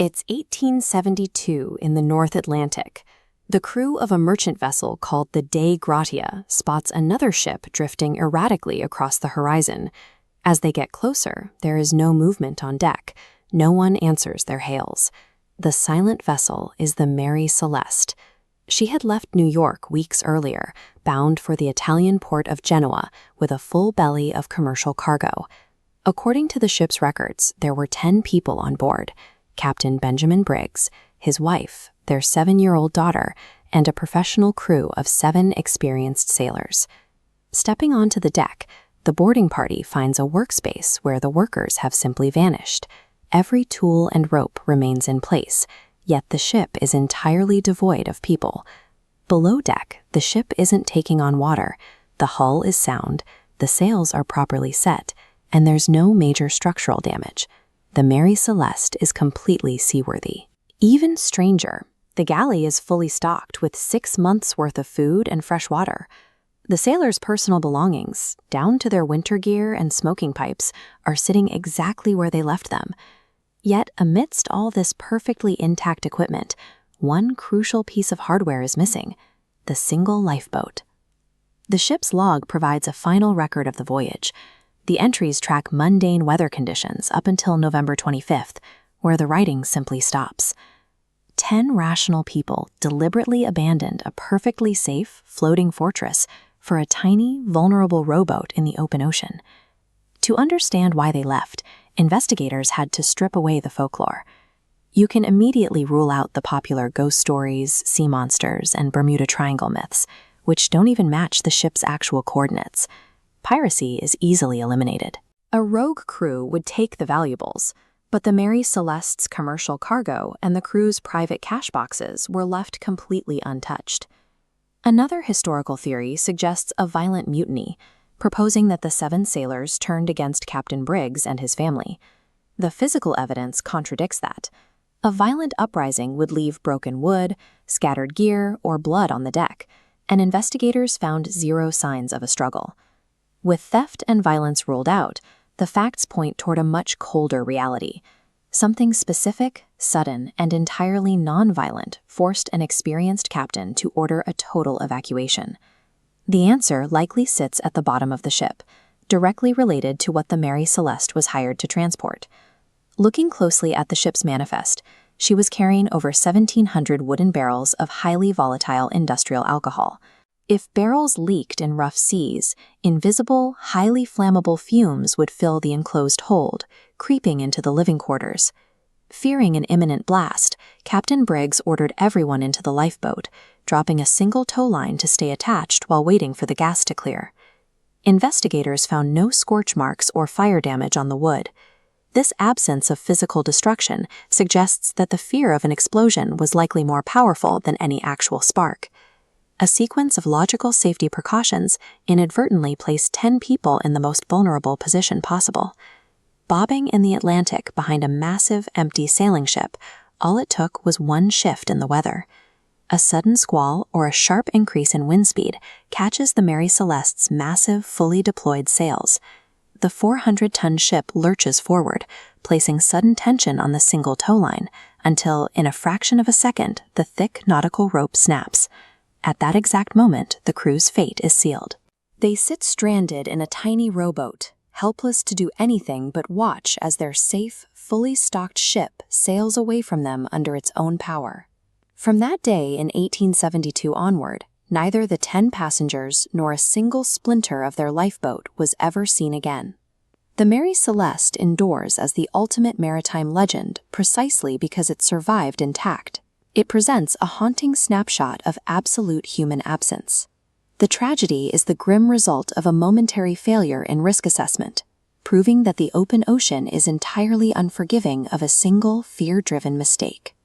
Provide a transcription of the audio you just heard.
It's 1872 in the North Atlantic. The crew of a merchant vessel called the Dei Gratia spots another ship drifting erratically across the horizon. As they get closer, there is no movement on deck. No one answers their hails. The silent vessel is the Mary Celeste. She had left New York weeks earlier, bound for the Italian port of Genoa with a full belly of commercial cargo. According to the ship's records, there were 10 people on board: Captain Benjamin Briggs, his wife, their 7-year-old daughter, and a professional crew of 7 experienced sailors. Stepping onto the deck, the boarding party finds a workspace where the workers have simply vanished. Every tool and rope remains in place, yet the ship is entirely devoid of people. Below deck, the ship isn't taking on water. The hull is sound, the sails are properly set, and there's no major structural damage. The Mary Celeste is completely seaworthy. Even stranger, the galley is fully stocked with 6 months' worth of food and fresh water. The sailors' personal belongings, down to their winter gear and smoking pipes, are sitting exactly where they left them. Yet, amidst all this perfectly intact equipment, one crucial piece of hardware is missing: the single lifeboat. The ship's log provides a final record of the voyage. The entries track mundane weather conditions up until November 25th, where the writing simply stops. 10 rational people deliberately abandoned a perfectly safe, floating fortress for a tiny, vulnerable rowboat in the open ocean. To understand why they left, investigators had to strip away the folklore. You can immediately rule out the popular ghost stories, sea monsters, and Bermuda Triangle myths, which don't even match the ship's actual coordinates. Piracy is easily eliminated. A rogue crew would take the valuables, but the Mary Celeste's commercial cargo and the crew's private cash boxes were left completely untouched. Another historical theory suggests a violent mutiny, proposing that the 7 sailors turned against Captain Briggs and his family. The physical evidence contradicts that. A violent uprising would leave broken wood, scattered gear, or blood on the deck, and investigators found 0 signs of a struggle. With theft and violence ruled out, the facts point toward a much colder reality. Something specific, sudden, and entirely non-violent forced an experienced captain to order a total evacuation. The answer likely sits at the bottom of the ship, directly related to what the Mary Celeste was hired to transport. Looking closely at the ship's manifest, she was carrying over 1,700 wooden barrels of highly volatile industrial alcohol. If barrels leaked in rough seas, invisible, highly flammable fumes would fill the enclosed hold, creeping into the living quarters. Fearing an imminent blast, Captain Briggs ordered everyone into the lifeboat, dropping a single tow line to stay attached while waiting for the gas to clear. Investigators found no scorch marks or fire damage on the wood. This absence of physical destruction suggests that the fear of an explosion was likely more powerful than any actual spark. A sequence of logical safety precautions inadvertently placed 10 people in the most vulnerable position possible. Bobbing in the Atlantic behind a massive, empty sailing ship, all it took was one shift in the weather. A sudden squall or a sharp increase in wind speed catches the Mary Celeste's massive, fully deployed sails. The 400-ton ship lurches forward, placing sudden tension on the single tow line, until, in a fraction of a second, the thick nautical rope snaps. At that exact moment, the crew's fate is sealed. They sit stranded in a tiny rowboat, helpless to do anything but watch as their safe, fully stocked ship sails away from them under its own power. From that day in 1872 onward, neither the 10 passengers nor a single splinter of their lifeboat was ever seen again. The Mary Celeste endures as the ultimate maritime legend precisely because it survived intact. It presents a haunting snapshot of absolute human absence. The tragedy is the grim result of a momentary failure in risk assessment, proving that the open ocean is entirely unforgiving of a single fear-driven mistake.